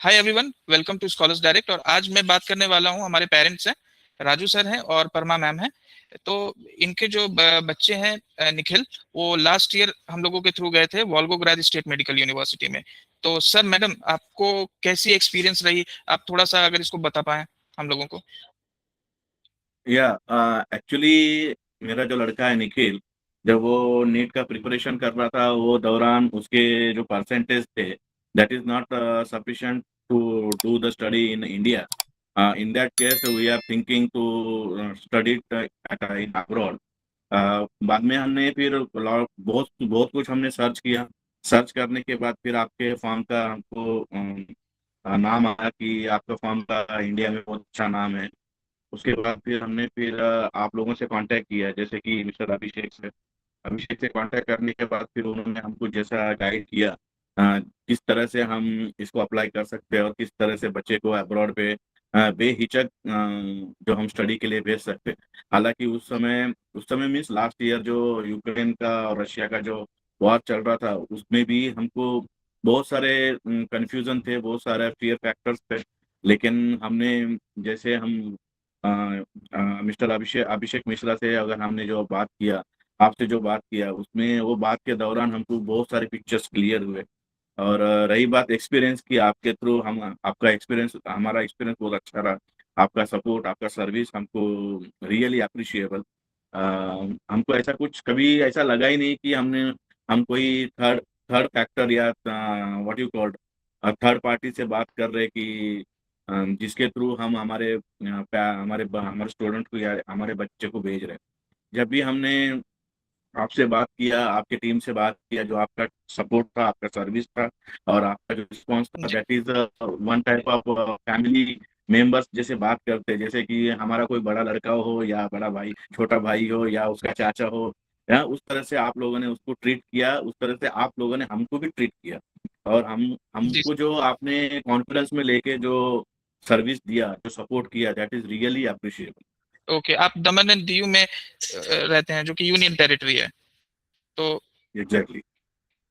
Hi everyone, welcome to scholars direct. और आज मैं बात करने वाला हूँ, हमारे पेरेंट्स हैं, राजू सर हैं और परमा मैम हैं। तो इनके जो बच्चे हैं निखिल, वो लास्ट ईयर हम लोगों के थ्रू गए थे वोल्गोग्राद स्टेट मेडिकल यूनिवर्सिटी में। तो सर मैडम, आपको कैसी एक्सपीरियंस रही? आप थोड़ा सा अगर इसको बता पाएं हम लोगों को। या एक्चुअली मेरा जो लड़का है निखिल, जब वो नीट का प्रिपरेशन कर रहा था वो दौरान उसके जो परसेंटेज थे that is not sufficient to do the study in India. In that case we are thinking to study at in abroad. बाद में हमने फिर बहुत बहुत कुछ हमने सर्च किया। सर्च करने के बाद फिर आपके फॉर्म का हमको नाम आया कि आपका फॉर्म का इंडिया में बहुत अच्छा नाम है। उसके बाद फिर हमने फिर आप लोगों से कांटेक्ट किया, जैसे कि मिस्टर अभिषेक से कांटेक्ट करने के बाद फिर उन्होंने हमको जैसा गाइड किया किस तरह से हम इसको अप्लाई कर सकते हैं और किस तरह से बच्चे को अब्रॉड पे बेहिचक जो हम स्टडी के लिए भेज सकते हैं। हालांकि उस समय मीन्स लास्ट ईयर जो यूक्रेन का और रशिया का जो वॉर चल रहा था उसमें भी हमको बहुत सारे कंफ्यूजन थे, बहुत सारे फियर फैक्टर्स थे। लेकिन हमने जैसे हम मिस्टर अभिषेक मिश्रा से अगर हमने जो बात किया, आपसे जो बात किया, उसमें वो बात के दौरान हमको बहुत सारे पिक्चर्स क्लियर हुए। और रही बात एक्सपीरियंस की, आपके थ्रू हम आपका एक्सपीरियंस हमारा एक्सपीरियंस बहुत अच्छा रहा। आपका सपोर्ट, आपका सर्विस हमको रियली अप्रिशिएबल। हमको ऐसा कुछ कभी ऐसा लगा ही नहीं कि हम कोई थर्ड थर्ड फैक्टर या what you called third party से बात कर रहे कि जिसके थ्रू हम हमारे स्टूडेंट को या हमारे बच्चे को भेज रहे हैं। जब भी हमने आपसे बात किया, आपके टीम से बात किया, जो आपका सपोर्ट था, आपका सर्विस था और आपका जो रिस्पॉन्स था, जी। That is one type of family members जैसे बात करते हैं। जैसे कि हमारा कोई बड़ा लड़का हो या बड़ा भाई, छोटा भाई हो या उसका चाचा हो, या उस तरह से आप लोगों ने उसको ट्रीट किया, उस तरह से आप लोगों ने हमको भी ट्रीट किया। और जी। हमको जो आपने कॉन्फिडेंस में लेके जो सर्विस दिया, जो सपोर्ट किया, that is really appreciable. Okay, आप दमन एंड दीव में रहते हैं, जो कि यूनियन टेरिटरी है। तो एग्जैक्टली।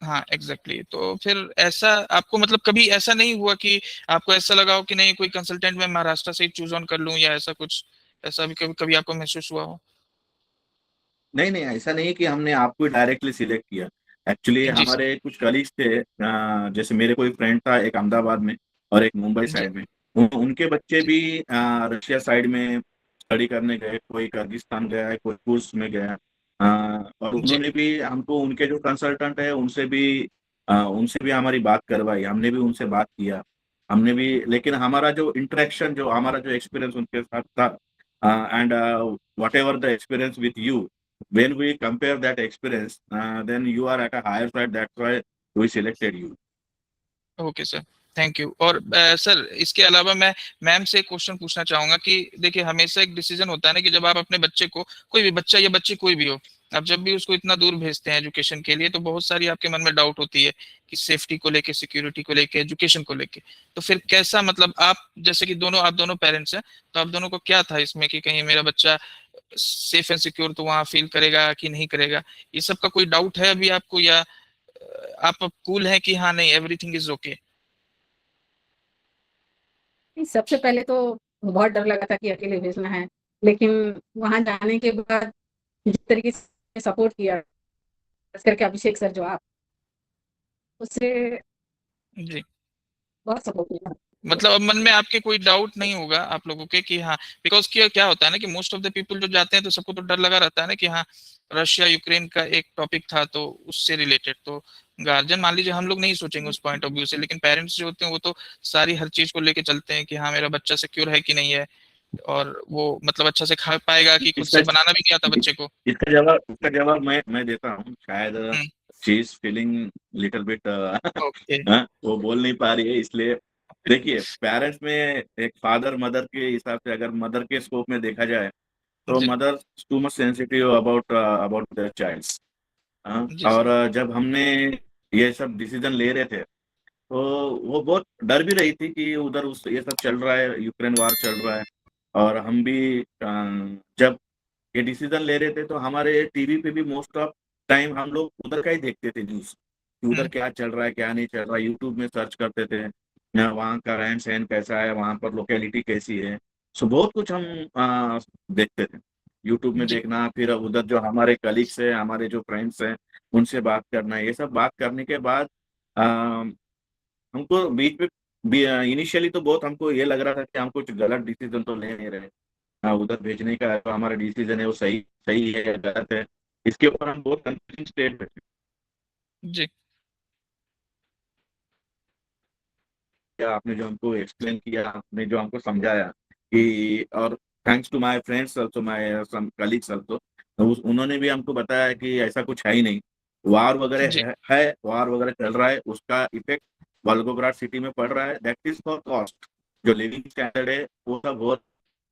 हाँ, एग्जैक्टली exactly। तो फिर ऐसा आपको मतलब कभी ऐसा नहीं हुआ कि आपको ऐसा लगा हो कि नहीं, कोई कंसल्टेंट में महाराष्ट्र से ही चूज ऑन कर लूं, या ऐसा कुछ, ऐसा भी कभी कभी आपको महसूस हुआ हो? नहीं नहीं, ऐसा नहीं कि हमने आपको डायरेक्टली सिलेक्ट किया। एक्चुअली जी सर। हमारे कुछ कलीग्स थे, जैसे मेरे कोई फ्रेंड था एक अहमदाबाद में और एक मुंबई जी। साइड में। उनके बच्चे जी। भी रशिया साइड में स्टडी करने गए, कोई किर्गिस्तान गया है, कोई रूस में गया। और जी। उन्होंने भी हमको, उनके जो कंसल्टेंट है उनसे भी हमारी बात करवाई, हमने भी उनसे बात किया। हमने भी, लेकिन हमारा जो एक्सपीरियंस उनके साथ था, and what ever the experience with you, when we compare that experience, then you are at a higher side. That's why we selected you. Okay sir, thank you. और सर, इसके अलावा मैं मैम से एक question पूछना चाहूंगा कि देखिए, हमेशा एक डिसीजन होता है ना कि जब आप अपने बच्चे को, कोई भी बच्चा या बच्ची कोई भी हो, आप जब भी उसको इतना दूर भेजते हैं एजुकेशन के लिए, तो बहुत सारी आपके मन में डाउट होती है कि सेफ्टी को लेके, सिक्योरिटी को लेके, एजुकेशन को लेके। तो फिर कैसा, मतलब आप जैसे कि आप दोनों पेरेंट्स हैं, तो आप दोनों को क्या था इसमें कि कहीं मेरा बच्चा सेफ एंड सिक्योर तो वहां फील करेगा कि नहीं करेगा? ये सब का कोई डाउट है अभी आपको, या आप कूल हैं कि हाँ नहीं, एवरीथिंग इज ओके? सबसे पहले तो बहुत डर लगा था कि अकेले भेजना है, लेकिन वहाँ जाने के बाद जिस तरीके से सपोर्ट किया, खास करके अभिषेक सर जो आप, उससे जी। बहुत सपोर्ट मिला। मतलब अब मन में आपके कोई डाउट नहीं होगा आप लोगों के कि हाँ, बिकॉज क्या क्या होता है ना कि मोस्ट ऑफ द पीपल जो जाते हैं तो सबको तो डर लगा रहता है ना कि हाँ, रशिया यूक्रेन का एक टॉपिक था तो उससे रिलेटेड तो गार्जियन, मान लीजिए हम लोग नहीं सोचेंगे उस पॉइंट ऑफ व्यू से, लेकिन पेरेंट्स जो होते हैं वो तो सारी हर चीज को लेके चलते हैं कि हाँ, मेरा बच्चा सिक्योर है कि नहीं है, और वो मतलब अच्छा से खा पाएगा कि खुद इसका से बनाना भी नहीं आता बच्चे को। इसका जवाब मैं देता हूँ शायद। Hmm. She is feeling little bit okay. वो बोल नहीं पा रही है, इसलिए देखिए, पेरेंट्स में एक फादर मदर के हिसाब से, अगर मदर के स्कोप में देखा जाए तो जी। Mother too much sensitive about about their child. जी और सर। जब हमने ये सब डिसीजन ले रहे थे तो वो बहुत डर भी रही थी कि उधर उस ये सब चल रहा है, यूक्रेन वार चल रहा है। और हम भी जब ये डिसीजन ले रहे थे तो हमारे टीवी पे भी मोस्ट ऑफ टाइम हम लोग उधर का ही देखते थे न्यूज, कि उधर हम्म। क्या चल रहा है क्या नहीं चल रहा है, यूट्यूब में सर्च करते थे। वहाँ का रहन सहन कैसा है, वहाँ पर लोकेलिटी कैसी है। सो बहुत कुछ हम देखते थे यूट्यूब में जी, देखना, फिर उधर जो हमारे कलीग्स हैं, हमारे जो फ्रेंड्स हैं, उनसे बात करना। ये सब बात करने के बाद हमको बीच में इनिशियली तो बहुत हमको ये लग रहा था कि हम कुछ गलत डिसीजन तो ले नहीं रहे। उधर भेजने का जो हमारा डिसीजन है वो सही सही है या गलत है, इसके ऊपर हम बहुत कंफ्यूजिंग स्टेट में थे। जी, क्या आपने जो हमको एक्सप्लेन किया, आपने जो हमको समझाया कि, और thanks to my friends also, my some colleagues also, उन्होंने भी हमको बताया कि ऐसा कुछ है ही नहीं। वार वगैरह जी, है, वार वगैरह चल रहा है, उसका इफेक्ट वोल्गोग्राड सिटी में पड़ रहा है। दैट इज फॉर कॉस्ट, जो लिविंग स्टैंडर्ड है वो सब हो,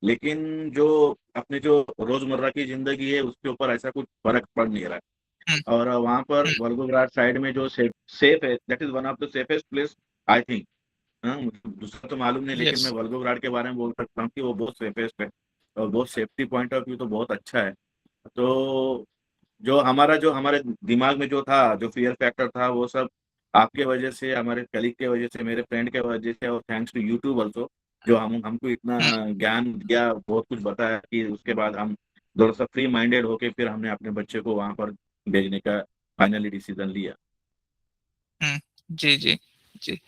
लेकिन जो अपने जो रोजमर्रा की जिंदगी है उसके ऊपर ऐसा कुछ फर्क पड़ नहीं रहा है। हुँ, और वहाँ पर हुँ, वोल्गोग्राड साइड में जो सेफ है, that is one of the safest place I think. हाँ, मुझे दूसरा तो मालूम नहीं, लेकिन मैं यस, वोल्गोग्राड के बारे में बोल सकता हूँ कि वो बहुत सेफेस्ट है और बहुत सेफ्टी पॉइंट ऑफ व्यू तो बहुत अच्छा है। तो जो हमारे दिमाग में जो था, जो फ़ियर फैक्टर था, वो सब आपके वजह से, हमारे कलीग के वजह से, मेरे फ्रेंड के वजह से, और थैंक्स टू यूट्यूब ऑल्सो, जो हम हमको इतना हुँ, ज्ञान दिया, बहुत कुछ बताया, कि उसके बाद हम थोड़ा-सा फ्री माइंडेड होके फिर हमने अपने बच्चे को वहाँ पर भेजने का फाइनली डिसीज़न लिया। हुँ। जी, जी, जी।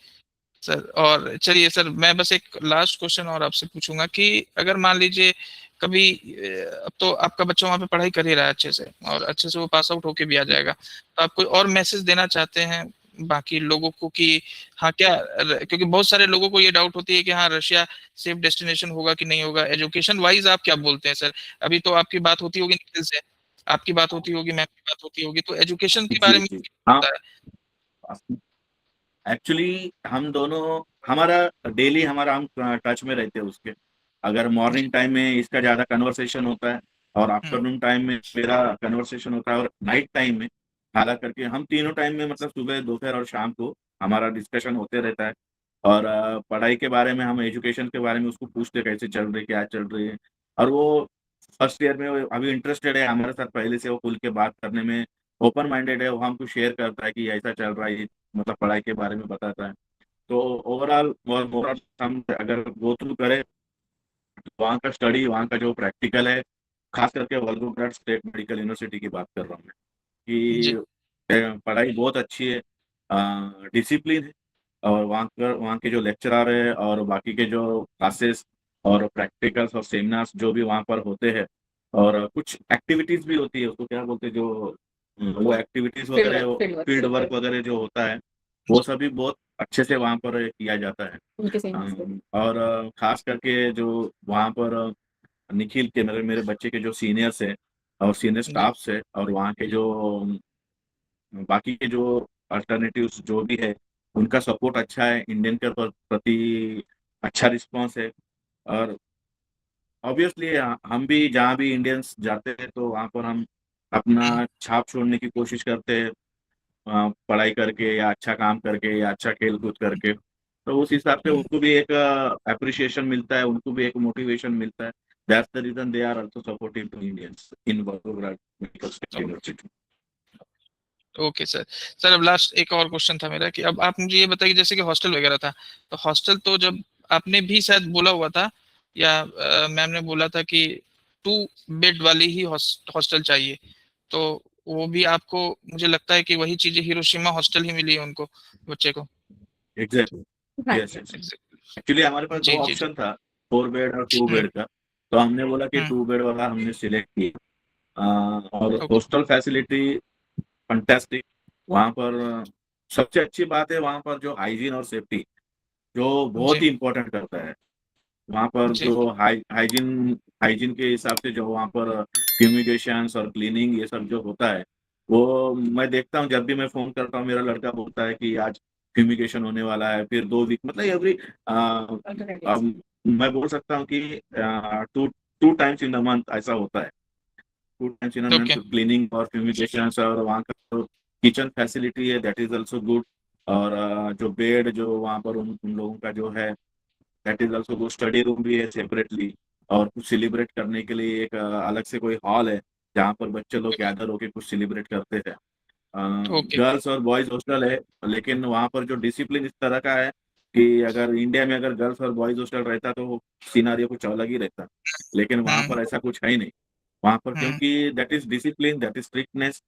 सर और चलिए सर मैं बस एक लास्ट क्वेश्चन और आपसे पूछूँगा कि अगर मान लीजिए कभी अब तो आपका बच्चा वहाँ पे पढ़ाई कर ही रहा है अच्छे से और अच्छे से वो पास आउट होके भी आ जाएगा। तो आप कोई और मैसेज देना चाहते हैं बाकी लोगों को कि हाँ, क्या र क्योंकि बहुत सारे लोगों को ये डाउट होती है कि हाँ, रशिया सेफ डेस्टिनेशन होगा कि नहीं होगा? एजुकेशन वाइज़ आप क्या बोलते हैं सर? अभी तो आपकी बात होती होगी निखिल से, आपकी बात होती होगी, मैम की बात होती होगी, तो एजुकेशन के बारे जी, में जी। क्या हाँ, लगता है? एक्चुअली हम दोनों, हमारा डेली हमारा हम टच में रहते हैं उसके। अगर जी। मॉर्निंग टाइम में इसका ज़्यादा कन्वर्सेशन होता है और हुँ, आफ्टरनून टाइम में मेरा कन्वर्सेशन होता है, और नाइट टाइम में खाना करके हम तीनों टाइम में, मतलब सुबह, दोपहर और शाम को हमारा डिस्कशन होते रहता है। और पढ़ाई के बारे में, हम एजुकेशन के बारे में उसको पूछते हैं, कैसे चल रही है, क्या चल रही है। और वो फर्स्ट ईयर में वो अभी इंटरेस्टेड है हमारे साथ, पहले से वो खुल के बात करने में ओपन माइंडेड है। वो हमको शेयर करता है कि ऐसा चल रहा है, मतलब पढ़ाई के बारे में बताता है। तो ओवरऑल और मोरल हम अगर गो थ्रू करें, तो वहाँ का स्टडी, वहाँ का जो प्रैक्टिकल है, खास करके वोल्गोग्राड स्टेट मेडिकल यूनिवर्सिटी की बात कर रहा हूँ मैं, कि जी, पढ़ाई बहुत अच्छी है, डिसिप्लिन है, और वहाँ के जो लेक्चरर है और बाकी के जो क्लासेस और प्रैक्टिकल्स और सेमिनार्स जो भी वहाँ पर होते हैं, और कुछ एक्टिविटीज़ भी होती है, उसको क्या बोलते हैं, जो वो एक्टिविटीज़ वगैरह, फील्ड फील्ड वर्क वर्क वगैरह जो होता है, वो सभी बहुत अच्छे से वहाँ पर किया जाता है। उनके सेम से। और खास करके जो वहाँ पर निखिल के, मेरे मेरे बच्चे के जो सीनियर्स हैं और सीनियर जी, स्टाफ्स है, और वहाँ के जो बाकी के जो अल्टरनेटिव्स जो भी है, उनका सपोर्ट अच्छा है, इंडियन के प्रति अच्छा रिस्पॉन्स है। और ऑब्वियसली हम भी जहाँ भी इंडियंस जाते हैं, तो वहाँ पर हम अपना हुँ, छाप छोड़ने की कोशिश करते हैं, पढ़ाई करके या अच्छा काम करके या अच्छा खेल-कूद करके। तो उस हिसाब से हुँ। उनको भी एक एप्रिसिएशन मिलता है, उनको भी एक मोटिवेशन मिलता है। That's the reason they are also supportive to Indians in Volgograd medical state okay, university. Okay sir. Sir अब लास्ट एक और क्वेश्चन था मेरा कि अब आप मुझे ये बताइए जैसे कि हॉस्टल वगैरह था, तो हॉस्टल तो जब आपने भी शायद बोला हुआ था या मैम ने बोला था कि 2 बेड वाली ही हॉस्टल चाहिए। तो वो भी आपको मुझे लगता है कि वही चीज़ें हिरोशिमा हॉस्टल ही मिली है उनको, बच्चे को। एग्ज़ैक्टली। हाँ यस, जी। यस। एग्ज़ैक्टली एक्चुअली हमारे पास 2 जी, जी, जी। ऑप्शन था, 4 बेड और 2 हुँ, बेड का। तो हमने बोला कि हुँ, 2 बेड वाला हमने सिलेक्ट किया। और ओके, हॉस्टल फैसिलिटी फैंटास्टिक। वहाँ पर सबसे अच्छी बात है, वहाँ पर जो हाइजीन और सेफ्टी, जो बहुत जी, ही इम्पोर्टेंट करता है। वहाँ पर जी, जो हाइजीन हाइजीन के हिसाब से जो वहाँ पर फ्यूमिगेशंस और क्लीनिंग ये सब जो होता है, वो मैं देखता हूँ, जब भी मैं फ़ोन करता हूँ, मेरा लड़का बोलता है कि आज फ्यूमिगेशन होने वाला है, फिर 2 वीक, मतलब एवरी अल्टरनेटिव्स। मैं बोल सकता हूँ कि 2 टाइम्स इन अ मंथ ऐसा होता है। 2 times in a okay, month cleaning और फ्यूमिगेशंस, और वहाँ का जो किचन फैसिलिटी है, दैट इज़ ऑल्सो गुड। और जो बेड जो वहाँ पर उन लोगों का जो है, that is also good. Study room भी है सेपरेटली, और कुछ सेलिब्रेट करने के लिए एक अलग से कोई हॉल है, जहाँ पर बच्चे लोग गैदर होके कुछ सेलिब्रेट करते हैं। ओके, गर्ल्स और बॉयज हॉस्टल है, लेकिन वहाँ पर जो डिसिप्लिन इस तरह का है कि अगर इंडिया में अगर गर्ल्स और बॉयज हॉस्टल रहता तो सिनारियो कुछ अलग ही रहता, लेकिन वहाँ पर ऐसा कुछ है ही नहीं। वहाँ पर क्योंकि that is discipline, that is strictness,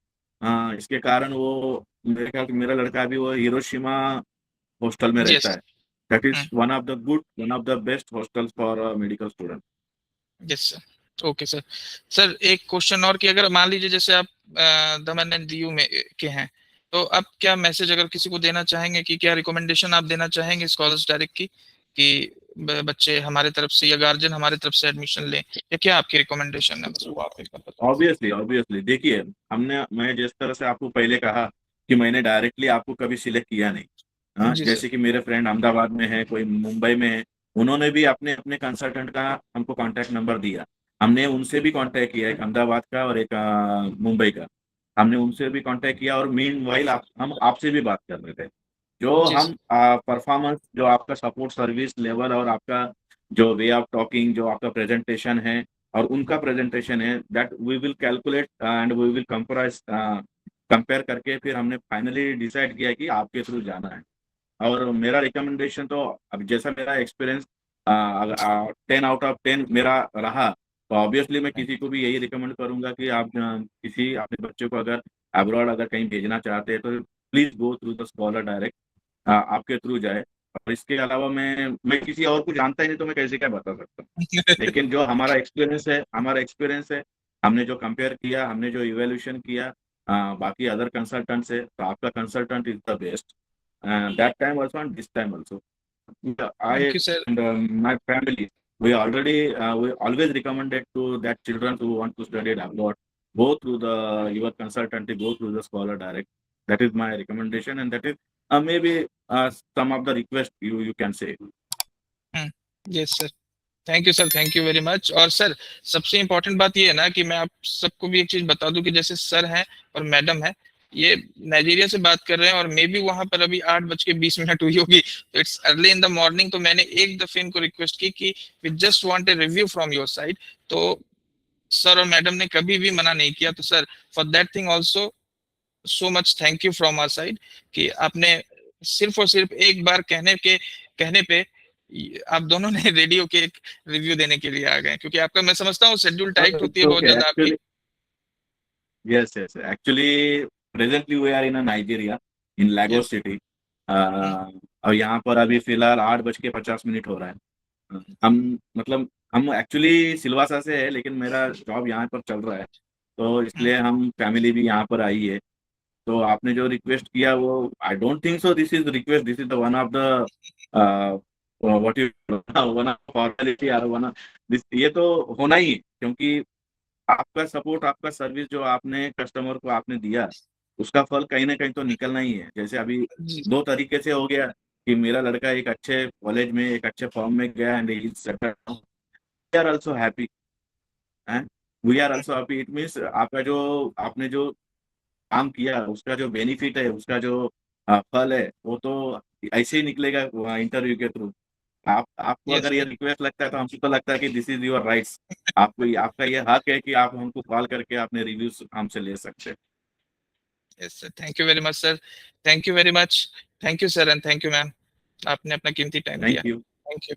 इसके कारण वो मेरे ख्याल से मेरा लड़का भी वो हिरोशिमा हॉस्टल में रहता यस। है। That is one of the best hostels for medical student. Yes sir. Okay sir. Sir एक क्वेश्चन और कि अगर मान लीजिए जैसे आप दमन एंड दीव में के हैं, तो आप क्या मैसेज अगर किसी को देना चाहेंगे कि क्या रिकमेंडेशन आप देना चाहेंगे स्कॉलर्स डायरेक्ट की कि बच्चे हमारे तरफ से या गार्जियन हमारे तरफ से एडमिशन लें, या क्या आपकी रिकमेंडेशन है, बस वो आप एक बार बताओ। ऑब्वियसली देखिए, मैं जिस तरह से आपको पहले कहा कि मैंने डायरेक्टली आपको कभी सिलेक्ट किया नहीं। जी सर। जैसे कि मेरे फ्रेंड अहमदाबाद में है, कोई मुंबई में है, उन्होंने भी अपने अपने कंसल्टेंट का हमको कांटेक्ट नंबर दिया। हमने उनसे भी कांटेक्ट किया, एक अहमदाबाद का और एक मुंबई का। हमने उनसे भी कांटेक्ट किया और मीनवाइल हम आपसे भी बात कर रहे थे। जो जी हम सर। परफॉर्मेंस, जो आपका सपोर्ट सर्विस लेवल और आपका जो वे ऑफ टॉकिंग, जो आपका प्रेजेंटेशन है और उनका प्रेजेंटेशन है, that we will calculate and we will compare करके फिर हमने फाइनली डिसाइड किया कि आपके थ्रू जाना है। और मेरा रिकमेंडेशन तो अब जैसा मेरा एक्सपीरियंस 10 आउट ऑफ 10 मेरा रहा, तो ऑब्वियसली मैं किसी को भी यही रिकमेंड करूंगा कि आप किसी अपने बच्चे को अगर अब्रॉड अगर कहीं भेजना चाहते हैं तो please go through the scholar direct, आपके थ्रू जाए। और इसके अलावा मैं किसी और को जानता ही नहीं, तो मैं कैसे क्या बता सकता हूँ। लेकिन जो हमारा एक्सपीरियंस है, हमने जो कंपेयर किया, हमने जो इवैल्यूएशन किया बाकी अदर कंसल्टेंट से, तो आपका consultant is the best that time also and this time also. Thank I you sir. and my family, we always recommended to that children who want to study it abroad, go through your consultancy, go through the scholar direct. That is my recommendation, and that is maybe some of the request you can say. Yes sir. Thank you sir, thank you very much. और sir सबसे important बात ये है ना कि मैं आप सबको भी एक चीज बता दूं कि जैसे सर हैं और मैडम है, ये नाइजीरिया से बात कर रहे हैं और मे बी वहां पर अभी 8:20 हुई होगी, तो it's early in the morning. तो मैंने एक दफे इनको रिक्वेस्ट की कि we just want a review from your side, तो सर और मैडम ने कभी भी मना नहीं किया। तो sir for that thing also so much thank you from our side कि आपने सिर्फ और सिर्फ एक बार कहने पे आप दोनों ने रेडियो के एक रिव्यू देने के लिए आ गए, क्योंकि आपका मैं समझता हूँ शेड्यूल टाइट होती It's है बहुत okay. ज्यादा आपकी। Yes. Actually, presently we are in a Nigeria, in Lagos yes. city. और यहाँ पर अभी फिलहाल 8:50 हो रहा है। हम एक्चुअली सिलवासा से है, लेकिन मेरा जॉब यहाँ पर चल रहा है, तो इसलिए हम फैमिली भी यहाँ पर आई है। तो आपने जो रिक्वेस्ट किया वो I don't think so this is request, this is the one of the what you one of formality और वन ऑफ दिस, ये तो होना ही है, क्योंकि आपका सपोर्ट, आपका सर्विस जो आपने कस्टमर को आपने दिया, उसका फल कहीं ना कहीं तो निकलना ही है। जैसे अभी जी। 2 तरीके से हो गया कि मेरा लड़का एक अच्छे कॉलेज में, एक अच्छे फॉर्म में गया and he is settled, we are also happy हैं, we are also happy. It means आपका जो आपने जो काम किया, उसका जो बेनिफिट है, उसका जो फल है, वो तो ऐसे ही निकलेगा इंटरव्यू के थ्रू। आपको यस अगर ये सर। रिक्वेस्ट लगता है तो हमको तो लगता है कि दिस इज योर राइट्स। आपका ये हक है कि आप हमको कॉल करके अपने रिव्यूज हमसे ले सकते हैं। Yes sir, thank you very much sir. Thank you very much. Thank you sir and thank you ma'am, आपने अपना कीमती टाइम दिया। Thank you. Thank you.